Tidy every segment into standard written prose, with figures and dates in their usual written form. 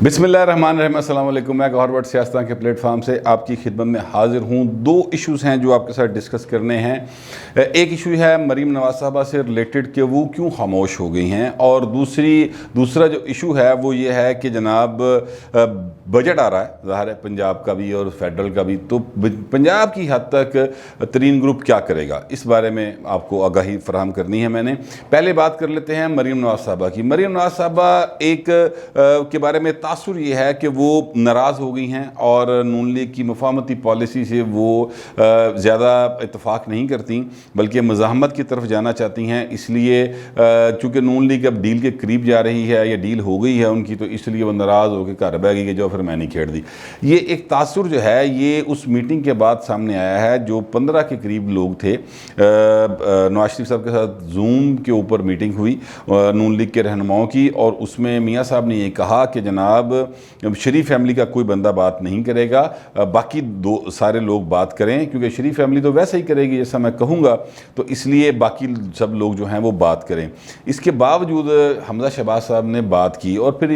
बिस्मिल्लाहिर्रहमानिर्रहीम, अस्सलाम वालेकुम। मैं गौहर सियासत के प्लेटफार्म से आपकी खिदमत में हाजिर हूँ। दो इश्यूज़ हैं जो आपके साथ डिस्कस करने हैं। एक इशू है मरीम नवाज साहबा से रिलेटेड कि वो क्यों खामोश हो गई हैं, और दूसरा जो इशू है वो ये है कि जनाब बजट आ रहा है, ज़ाहिर है पंजाब का भी और फेडरल का भी, तो पंजाब की हद तक तरीन ग्रुप क्या करेगा, इस बारे में आपको आगाही फराहम करनी है। मैंने पहले बात कर लेते हैं मरीम नवाज साहबा की। मरीम नवाज साहबा के बारे में तासुर ये है कि वो नाराज़ हो गई हैं और नून लीग की मुफाहमती पॉलिसी से वो ज़्यादा इत्तफाक़ नहीं करती, बल्कि मज़ाहमत की तरफ जाना चाहती हैं। इसलिए चूँकि नून लीग अब डील के करीब जा रही है या डील हो गई है उनकी, तो इसलिए वो नाराज़ होकर घर बह गई कि जो फिर मैं नहीं खेड़ दी। ये एक तासुर जो है ये उस मीटिंग के बाद सामने आया है, जो 15 के करीब लोग थे। नवाज शरीफ साहब के साथ जूम के ऊपर मीटिंग हुई नून लीग के रहनुमाओं की, और उसमें मियाँ साहब ने ये कहा कि जनाब शरीफ फैमिली का कोई बंदा बात नहीं करेगा, बाकी सारे लोग बात करें, क्योंकि शरीफ फैमिली तो वैसे ही करेगी जैसा मैं कहूँगा, तो इसलिए बाकी सब लोग जो हैं वो बात करें। इसके बावजूद हमज़ा शहबाज साहब ने बात की, और फिर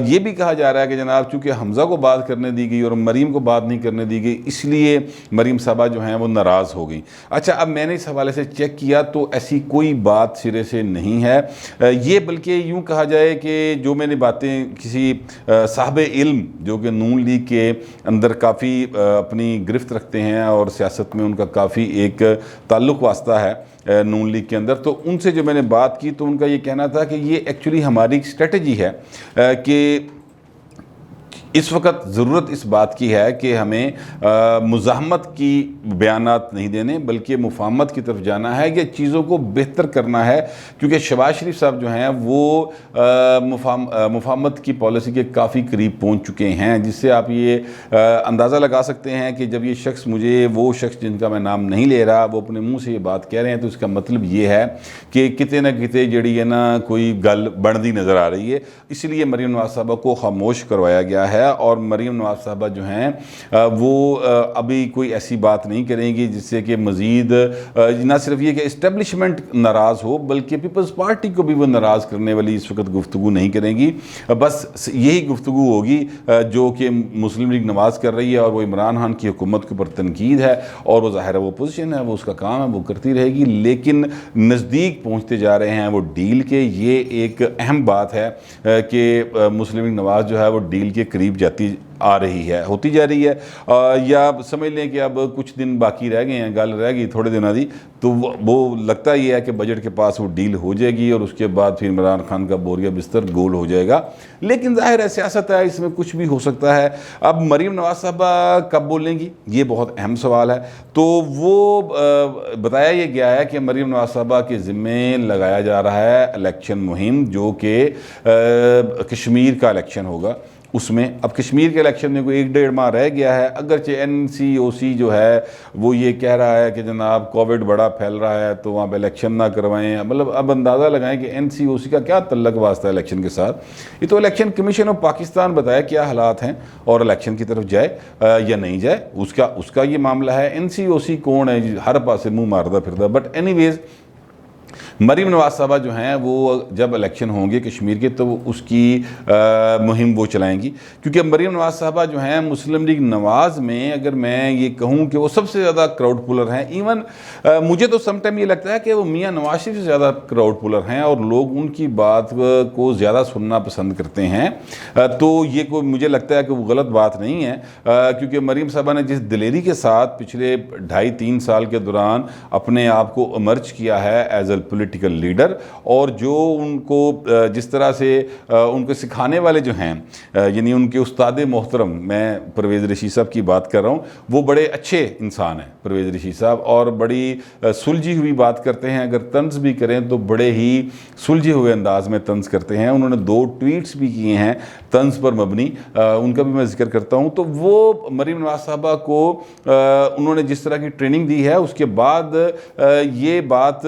ये भी कहा जा रहा है कि जनाब चूँकि हमज़ा को बात करने दी गई और मरीम को बात नहीं करने दी गई, इसलिए मरीम साहबा जो हैं वो नाराज़ हो गई। अच्छा, अब मैंने इस हवाले से चेक किया तो ऐसी कोई बात सिरे से नहीं है। ये बल्कि यूँ कहा जाए कि जो मैंने बातें किसी साहब इल्म जो कि नून लीग के अंदर काफ़ी अपनी गिरफ्त रखते हैं और सियासत में उनका काफ़ी एक ताल्लुक़ वास्ता है नून लीग के अंदर, तो उनसे जो मैंने बात की तो उनका ये कहना था कि ये एक्चुअली हमारी स्ट्रेटजी है कि इस वक्त ज़रूरत इस बात की है कि हमें मुज़ाहमत की बयानात नहीं देने, बल्कि मुफाहमत की तरफ जाना है, कि चीज़ों को बेहतर करना है, क्योंकि शहबाज शरीफ साहब जो हैं वो मुफाहमत की पॉलिसी के काफ़ी करीब पहुंच चुके हैं, जिससे आप ये अंदाज़ा लगा सकते हैं कि जब ये शख्स, वो शख्स जिनका मैं नाम नहीं ले रहा, वो अपने मुँह से ये बात कह रहे हैं, तो इसका मतलब ये है कि किते ना किते जड़ी है ना कोई गल बनती नज़र आ रही है। इसलिए मरीम नवाज साहबा को खामोश करवाया गया है, और मरीम नवाज साहबा जो हैं वो अभी कोई ऐसी बात नहीं करेंगी जिससे कि मज़ीद ना सिर्फ ये कि इस्टेब्लिशमेंट नाराज़ हो, बल्कि पीपल्स पार्टी को भी वो नाराज़ करने वाली इस वक्त गुफ्तगू नहीं करेंगी। बस यही गुफ्तगू होगी जो कि मुस्लिम लीग नवाज़ कर रही है, और वो इमरान खान की हुकूमत के ऊपर तनकीद है, और वो ज़ाहिर है वो पोजीशन है, वो उसका काम है, वो करती रहेगी। लेकिन नज़दीक पहुँचते जा रहे हैं वो डील के। ये एक अहम बात है कि मुस्लिम लीग नवाज़ जो है वो डील के करीब जाती आ रही है, होती जा रही है, या समझ लें कि अब कुछ दिन बाकी रह गए हैं, गल रह गई थोड़े दिनों की, तो वो लगता ही है कि बजट के पास वो डील हो जाएगी, और उसके बाद फिर इमरान खान का बोरिया बिस्तर गोल हो जाएगा। लेकिन जाहिर है सियासत है, इसमें कुछ भी हो सकता है। अब मरीम नवाज साहबा कब बोलेंगी, ये बहुत अहम सवाल है। तो वो बताया ये गया है कि मरीम नवाज साहबा के ज़िम्मे लगाया जा रहा है इलेक्शन मुहिम, जो कि कश्मीर का इलेक्शन होगा। उसमें अब कश्मीर के इलेक्शन में कोई 1-1.5 माह रह गया है, अगरचे NCOC जो है वो ये कह रहा है कि जनाब कोविड बड़ा फैल रहा है तो वहाँ पे इलेक्शन ना करवाएं। मतलब अब अंदाज़ा लगाएं कि NCOC का क्या तल्लक वास्ता है इलेक्शन के साथ। ये तो इलेक्शन कमीशन ऑफ पाकिस्तान बताए क्या हालात हैं, और इलेक्शन की तरफ जाए या नहीं जाए, उसका ये मामला है। NCOC कौन है, हर पास से मुँह मारदा फिरदा। बट एनीवेज, मरीम नवाज साहबा जो हैं वो जब इलेक्शन होंगे कश्मीर के, तो उसकी मुहिम वो चलाएंगी, क्योंकि मरीम नवाज साहबा जो हैं मुस्लिम लीग नवाज़ में, अगर मैं ये कहूँ कि वो सबसे ज़्यादा क्राउड पुलर हैं। इवन मुझे तो समटाइम ये लगता है कि वो मियाँ नवाज शरीफ से ज़्यादा क्राउड पुलर हैं, और लोग उनकी बात को ज़्यादा सुनना पसंद करते हैं। तो ये कोई, मुझे लगता है कि वो गलत बात नहीं है, क्योंकि मरीम साहबा ने जिस दिलेरी के साथ पिछले 2.5-3 साल के दौरान अपने आप को इमर्ज किया है एज ए पॉलिटिकल लीडर, और जो उनको जिस तरह से उनको सिखाने वाले जो हैं, यानी उनके उस्ताद मोहतरम, मैं परवेज़ रशीद साहब की बात कर रहा हूँ, वो बड़े अच्छे इंसान हैं परवेज़ रशीद साहब, और बड़ी सुलझी हुई बात करते हैं। अगर तंज भी करें तो बड़े ही सुलझे हुए अंदाज में तंज करते हैं। उन्होंने 2 ट्वीट्स भी किए हैं तंज पर मबनी, उनका भी मैं जिक्र करता हूँ। तो वो मरीम नवाज साहबा को उन्होंने जिस तरह की ट्रेनिंग दी है, उसके बाद ये बात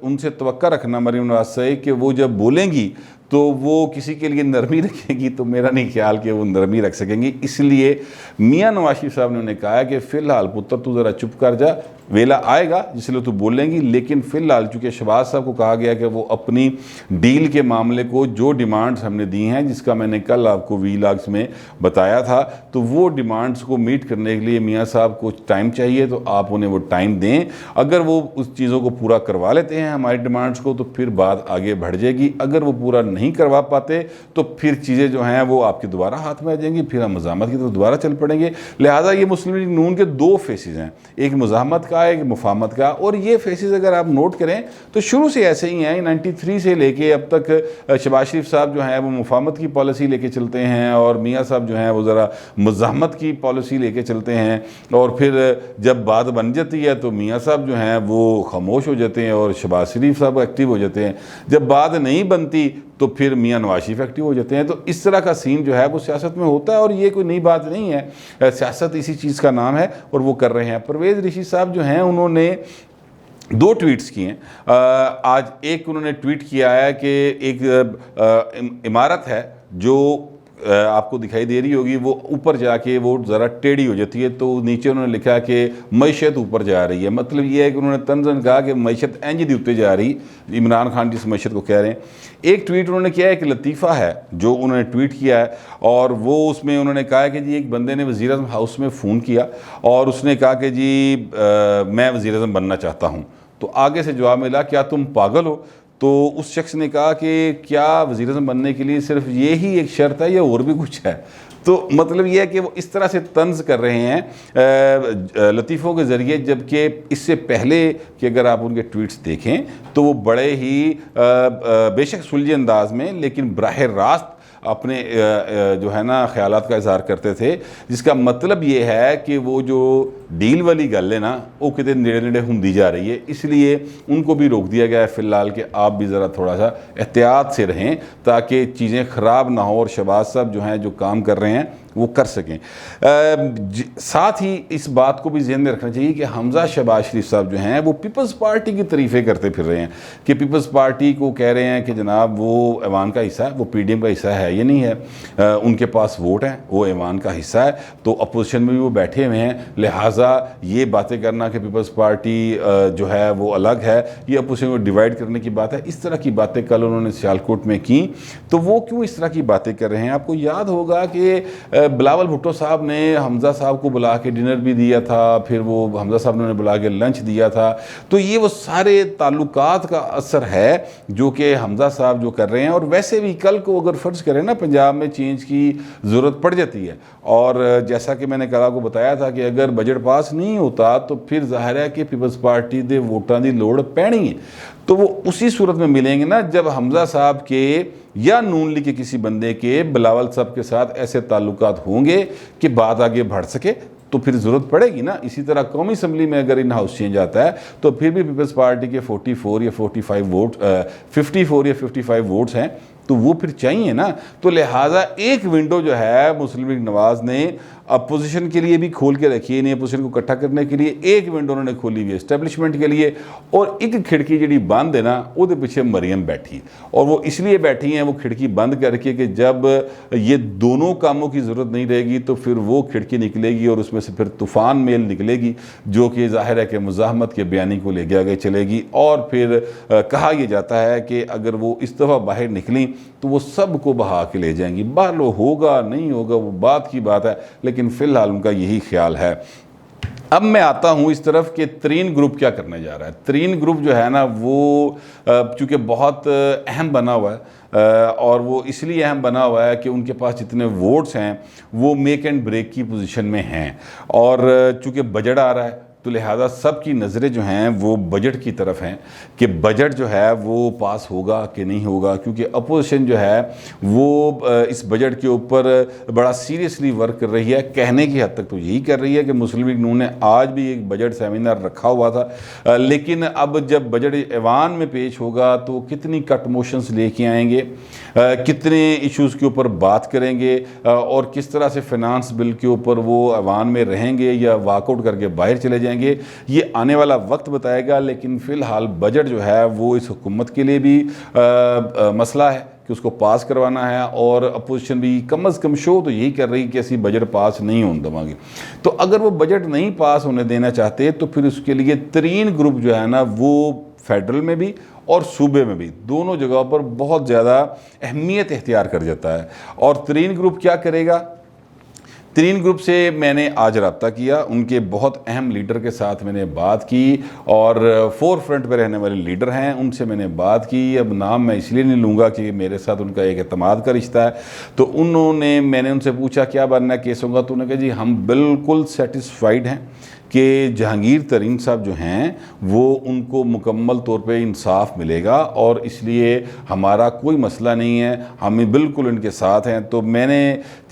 उनसे तवक्का रखना मरीम नवाज से कि वो जब बोलेंगी तो वो किसी के लिए नरमी रखेंगी, तो मेरा नहीं ख्याल कि वो नरमी रख सकेंगी। इसलिए मियाँ नवाज शरीफ साहब ने उन्हें कहा कि फ़िलहाल पुत्र तू ज़रा चुप कर जा, वेला आएगा जिसलिए तू बोलेंगी, लेकिन फ़िलहाल चूँकि शहबाज साहब को कहा गया कि वो अपनी डील के मामले को, जो डिमांड्स हमने दी हैं, जिसका मैंने कल आपको वीलॉग्स में बताया था, तो वो डिमांड्स को मीट करने के लिए मियाँ साहब को टाइम चाहिए, तो आप उन्हें वो टाइम दें। अगर वो उस चीज़ों को पूरा करवा लेते हैं हमारी डिमांड्स को, तो फिर बात आगे बढ़ जाएगी। अगर वो पूरा नहीं करवा पाते तो फिर चीज़ें जो हैं वो आपके दोबारा हाथ में आ जाएंगी, फिर हम मज़ामत की तरफ दोबारा चल पड़ेंगे। लिहाजा ये मुस्लिम लीग नून के दो फेसेस हैं, एक मुज़ाहमत का, एक मुफाहमत का। और ये फेसेस अगर आप नोट करें तो शुरू से ऐसे ही हैं। 93 से लेके अब तक शहबाज शरीफ साहब जो हैं वो मुफाहमत की पॉलिसी लेके चलते हैं, और मियाँ साहब जो हैं वो ज़रा मुज़ाहमत की पॉलिसी लेके चलते हैं। और फिर जब बात बन जाती है तो मियाँ साहब जो हैं वो खामोश हो जाते हैं और शहबाज शरीफ साहब एक्टिव हो जाते हैं। जब बात नहीं बनती तो फिर मियाँ नवाज शरीफ एक्टिव हो जाते हैं। तो इस तरह का सीन जो है वो सियासत में होता है, और ये कोई नई बात नहीं है, सियासत इसी चीज़ का नाम है और वो कर रहे हैं। परवेज़ ऋषि साहब जो हैं उन्होंने दो ट्वीट्स किए हैं। आज एक उन्होंने ट्वीट किया है कि एक इमारत है जो आपको दिखाई दे रही होगी, वो ऊपर जाके वो ज़रा टेढ़ी हो जाती है, तो नीचे उन्होंने लिखा कि मईशत ऊपर जा रही है। मतलब ये है कि उन्होंने तंजन कहा कि मईशत इंज दी उत्ते जा रही, इमरान खान जिस मईशत को कह रहे हैं। एक ट्वीट उन्होंने किया है, एक लतीफ़ा है जो उन्होंने ट्वीट किया है, और वो उसमें उन्होंने कहा है कि जी एक बंदे ने वज़ीर-ए-आज़म हाउस में फ़ोन किया और उसने कहा कि जी मैं वज़ीर-ए-आज़म बनना चाहता हूँ। तो आगे से जवाब मिला, क्या तुम पागल हो? तो उस शख्स ने कहा कि क्या वज़ीर-ए-आज़म बनने के लिए सिर्फ ये ही एक शर्त है या और भी कुछ है? तो मतलब ये है कि वो इस तरह से तंज कर रहे हैं लतीफ़ों के ज़रिए, जबकि इससे पहले कि अगर आप उनके ट्वीट्स देखें तो वो बड़े ही बेशक सुलझे अंदाज में, लेकिन बराह रास्त अपने जो है ना ख्यालात का इज़हार करते थे, जिसका मतलब ये है कि वो जो डील वाली गल है ना वो कितने नेड़े नेड़े होंदी जा रही है। इसलिए उनको भी रोक दिया गया है फ़िलहाल कि आप भी ज़रा थोड़ा सा एहतियात से रहें ताकि चीज़ें ख़राब ना हो और शहबाज साहब जो हैं जो काम कर रहे हैं वो कर सकें। साथ ही इस बात को भी ज़हन में रखना चाहिए कि हमज़ा शहबाज शरीफ साहब जो हैं वो पीपल्स पार्टी की तारीफ़ें करते फिर रहे हैं कि पीपल्स पार्टी को कह रहे हैं कि जनाब वो ऐवान का हिस्सा है, वो पीडीएम का हिस्सा है, ये नहीं है, उनके पास वोट हैं, वो ऐवान का हिस्सा है, तो अपोजिशन में भी वो बैठे हुए हैं। लिहाजा ये बातें करना कि पीपल्स पार्टी जो है वो अलग है, ये अपोजिशन को डिवाइड करने की बात है, इस तरह की बातें कल उन्होंने सियालकोट में की। तो वो क्यों इस तरह की बातें कर रहे हैं? आपको याद होगा कि बिलावल भुट्टो साहब ने हमज़ा साहब को बुला के डिनर भी दिया था, फिर वो हमज़ा साहब ने उन्हें बुला के लंच दिया था। तो ये वो सारे ताल्लुकात का असर है जो कि हमज़ा साहब जो कर रहे हैं। और वैसे भी कल को अगर फ़र्ज़ करें ना पंजाब में चेंज की ज़रूरत पड़ जाती है, और जैसा कि मैंने कल आपको बताया था कि अगर बजट पास नहीं होता तो फिर ज़ाहिर है कि पीपल्स पार्टी दे वोटां दी लोड़ पैनी है। तो वो उसी सूरत में मिलेंगे ना जब हमज़ा साहब के या नून लीग के किसी बंदे के बिलावल साहब के साथ ऐसे ताल्लुकात होंगे कि बात आगे बढ़ सके, तो फिर ज़रूरत पड़ेगी ना। इसी तरह कौमी असम्बली में अगर इन हाउस चेंज आता है तो फिर भी पीपल्स पार्टी के 44 या 45 वोट 54 या 55 वोट्स हैं, तो वो फिर चाहिए ना। तो लिहाजा एक विंडो जो है मुस्लिम लीग नवाज़ ने अपोजिशन के लिए भी खोल के रखी है, नहीं अपोजिशन को इकट्ठा करने के लिए एक विंडो उन्होंने खोली हुई है एस्टेब्लिशमेंट के लिए, और एक खिड़की जी बंद है ना वो पीछे मरियम बैठी, और वो इसलिए बैठी हैं वो खिड़की बंद करके कि जब ये दोनों कामों की ज़रूरत नहीं रहेगी तो फिर वो खिड़की निकलेगी और उसमें से फिर तूफ़ान मेल निकलेगी जो कि ज़ाहिर है कि मुज़ाहमत के बयानी को लेके आगे चलेगी। और फिर कहा यह जाता है कि अगर वो इस दफ़ा बाहर निकली तो वो सब को बहा के ले जाएंगी। बाहर लो होगा नहीं होगा वो बात की बात है, लेकिन फ़िलहाल उनका यही ख्याल है। अब मैं आता हूँ इस तरफ कि तरीन ग्रुप क्या करने जा रहा है। तरीन ग्रुप जो है ना वो चूँकि बहुत अहम बना हुआ है, और वो इसलिए अहम बना हुआ है कि उनके पास जितने वोट्स हैं वो मेक एंड ब्रेक की पोजीशन में हैं, और चूँकि बजट आ रहा है तो लिहाजा सबकी नज़रें जो हैं वो बजट की तरफ हैं कि बजट जो है वो पास होगा कि नहीं होगा, क्योंकि अपोजिशन जो है वो इस बजट के ऊपर बड़ा सीरियसली वर्क कर रही है। कहने की हद तक तो यही कर रही है कि मुस्लिम लीग नून ने आज भी एक बजट सेमिनार रखा हुआ था, लेकिन अब जब बजट ऐवान में पेश होगा तो कितनी कट मोशंस लेके आएंगे, कितने इश्यूज़ के ऊपर बात करेंगे, और किस तरह से फ़िनांस बिल के ऊपर वो ऐवान में रहेंगे या वाकआउट करके बाहर चले जाएंगे, ये आने वाला वक्त बताएगा। लेकिन फ़िलहाल बजट जो है वो इस हुकूमत के लिए भी मसला है, कि उसको पास करवाना है, और अपोजिशन भी कम अज़ कम शो तो यही कर रही कि ऐसी बजट पास नहीं होने देवांगे। तो अगर वो बजट नहीं पास होने देना चाहते तो फिर उसके लिए तरीन ग्रुप जो है ना वो फेडरल में भी और सूबे में भी दोनों जगहों पर बहुत ज़्यादा अहमियत इख्तियार कर जाता है। और तरीन ग्रुप क्या करेगा? तरीन ग्रुप से मैंने आज रब्ता किया, उनके बहुत अहम लीडर के साथ मैंने बात की, और फोर फ्रंट पर रहने वाले लीडर हैं उनसे मैंने बात की। अब नाम मैं इसलिए नहीं लूँगा कि मेरे साथ उनका एक एतमाद का रिश्ता है। तो मैंने उनसे पूछा क्या बनना केस होगा, तो उन्होंने कहा जी हम बिल्कुल सेटिस्फाइड हैं कि जहांगीर तरीन साहब जो हैं वो उनको मुकम्मल तौर पे इंसाफ मिलेगा, और इसलिए हमारा कोई मसला नहीं है, हम बिल्कुल इनके साथ हैं। तो मैंने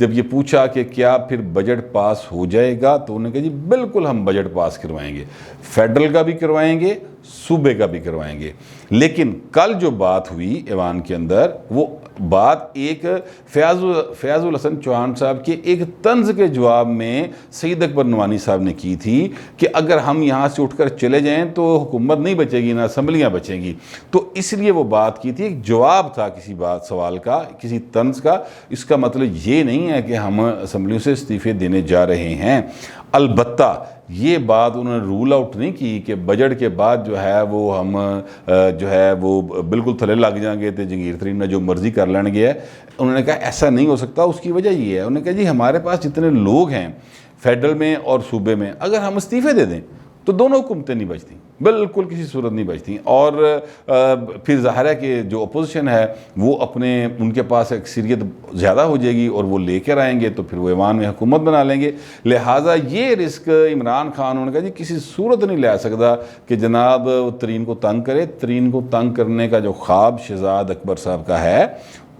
जब ये पूछा कि क्या फिर बजट पास हो जाएगा, तो उन्होंने कहा जी बिल्कुल हम बजट पास करवाएंगे, फेडरल का भी करवाएंगे, सूबे का भी करवाएंगे। लेकिन कल जो बात हुई ऐवान के अंदर, वो बात एक फयाजुल हसन चौहान साहब के एक तंज के जवाब में सईद अकबर नवानी साहब ने की थी कि अगर हम यहाँ से उठकर चले जाएं तो हुकूमत नहीं बचेगी, ना असम्बलियाँ बचेंगी। तो इसलिए वो बात की थी, एक जवाब था किसी सवाल का, किसी तंज का। इसका मतलब ये नहीं है कि हम असम्बलियों से इस्तीफ़े देने जा रहे हैं। अलबत्ता ये बात उन्होंने रूल आउट नहीं की कि बजट के बाद जो है वो हम जो है वो बिल्कुल थले लग जाएंगे तो जहांगीर तरीन ने जो मर्ज़ी कर लेंगे। उन्होंने कहा ऐसा नहीं हो सकता। उसकी वजह ये है, उन्होंने कहा जी हमारे पास जितने लोग हैं फेडरल में और सूबे में, अगर हम इस्तीफ़े दे दें तो दोनों हुकूमतें नहीं बचती, बिल्कुल किसी सूरत नहीं बचती। और फिर ज़ाहिर है कि जो अपोजिशन है वो उनके पास अक्सरियत ज़्यादा हो जाएगी और वो लेकर आएंगे, तो फिर वो ऐवान में हुकूमत बना लेंगे। लिहाजा ये रिस्क इमरान खान, उन्होंने कहा जी किसी सूरत नहीं ले सकता कि जनाब तरीन को तंग करे। तरीन को तंग करने का जो ख्वाब शहजाद अकबर साहब का है,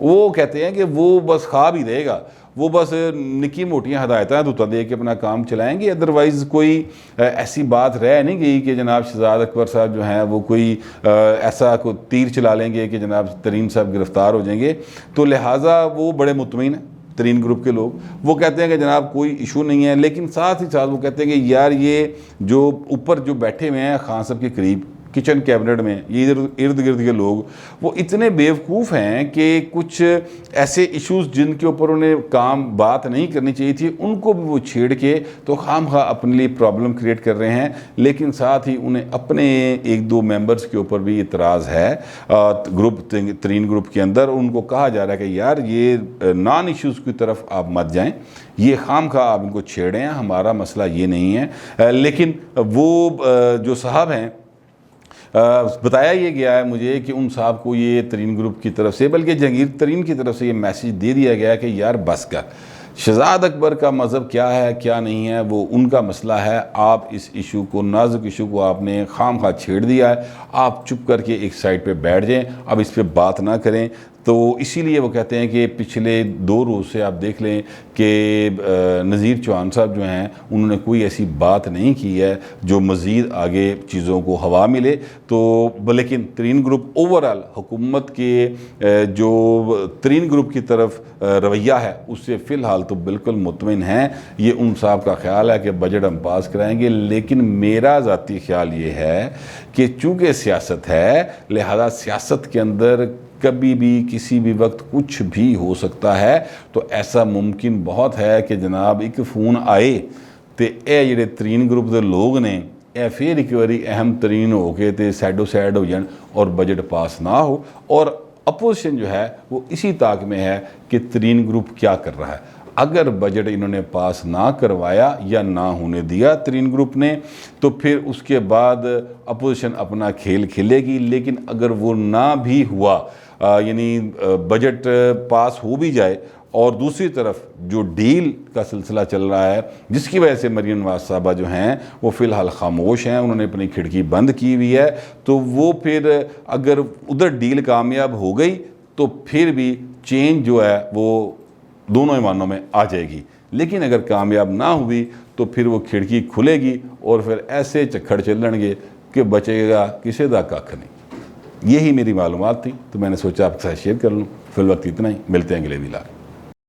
वो कहते हैं कि वो बस ख्वाब ही रहेगा, वो बस निकी मोटियाँ हदायतें दूता दे के अपना काम चलाएंगे। अदरवाइज़ कोई ऐसी बात रह नहीं गई कि जनाब शहजाद अकबर साहब जो हैं वो कोई ऐसा कोई तीर चला लेंगे कि जनाब तरीन साहब गिरफ़्तार हो जाएंगे। तो लिहाजा वो बड़े मुतमईन हैं तरीन ग्रुप के लोग, वो कहते हैं कि जनाब कोई इशू नहीं है। लेकिन साथ ही साथ वो कहते हैं कि यार ये जो ऊपर जो बैठे हुए हैं खान साहब के करीब किचन कैबिनेट में, ये इर्द गिर्द के लोग, वो इतने बेवकूफ़ हैं कि कुछ ऐसे इश्यूज़ जिनके ऊपर उन्हें बात नहीं करनी चाहिए थी उनको भी वो छेड़ के तो खामखा अपने लिए प्रॉब्लम क्रिएट कर रहे हैं। लेकिन साथ ही उन्हें अपने एक दो मेंबर्स के ऊपर भी इतराज़ है तरीन ग्रुप के अंदर। उनको कहा जा रहा है कि यार ये नॉन इश्यूज़ की तरफ आप मत जाएं, ये खामखा आप इनको छेड़ें, हमारा मसला ये नहीं है। लेकिन वो जो साहब हैं, बताया ये गया है मुझे कि उन साहब को ये तरीन ग्रुप की तरफ से, बल्कि जहांगीर तरीन की तरफ से ये मैसेज दे दिया गया है कि यार बस कर, शहजाद अकबर का मज़हब क्या है क्या नहीं है वो उनका मसला है, आप इस इशू को, नाजुक इशू को आपने खामखा छेड़ दिया है, आप चुप करके एक साइड पे बैठ जाएं, अब इस पे बात ना करें। तो इसीलिए वो कहते हैं कि पिछले 2 रोज़ से आप देख लें कि नज़ीर चौहान साहब जो हैं उन्होंने कोई ऐसी बात नहीं की है जो मज़ीद आगे चीज़ों को हवा मिले। तो लेकिन तरीन ग्रुप ओवरऑल हुकूमत के जो तरीन ग्रुप की तरफ रवैया है उससे फ़िलहाल तो बिल्कुल मुतमिन हैं। ये उन साहब का ख्याल है कि बजट हम पास कराएंगे। लेकिन मेरा ज़ाती ख्याल ये है कि चूँकि सियासत है, लिहाजा सियासत के अंदर कभी भी किसी भी वक्त कुछ भी हो सकता है। तो ऐसा मुमकिन बहुत है कि जनाब एक फ़ोन आए तो ये जिहड़े तरीन ग्रुप के लोग ने ये फिर एक बारी अहम तरीन हो के तो साइडो साइड हो जाए और बजट पास ना हो। और अपोजिशन जो है वो इसी ताक में है कि तरीन ग्रुप क्या कर रहा है। अगर बजट इन्होंने पास ना करवाया या ना होने दिया तरीन ग्रुप ने, तो फिर उसके बाद अपोजिशन अपना खेल खेलेगी। लेकिन अगर वो ना भी हुआ, यानी बजट पास हो भी जाए और दूसरी तरफ जो डील का सिलसिला चल रहा है जिसकी वजह से मरीम नवाज साहबा जो हैं वो फ़िलहाल खामोश हैं, उन्होंने अपनी खिड़की बंद की हुई है, तो वो फिर अगर उधर डील कामयाब हो गई तो फिर भी चेंज जो है वो दोनों ईमानों में आ जाएगी। लेकिन अगर कामयाब ना हुई तो फिर वो खिड़की खुलेगी और फिर ऐसे चक्खड़ चलणगे कि बचेगा किसी का कख नहीं। यही मेरी मालूमात थी, तो मैंने सोचा आपके साथ शेयर कर लूँ। फिल वक्त इतना ही, मिलते हैं अगले वीलाग।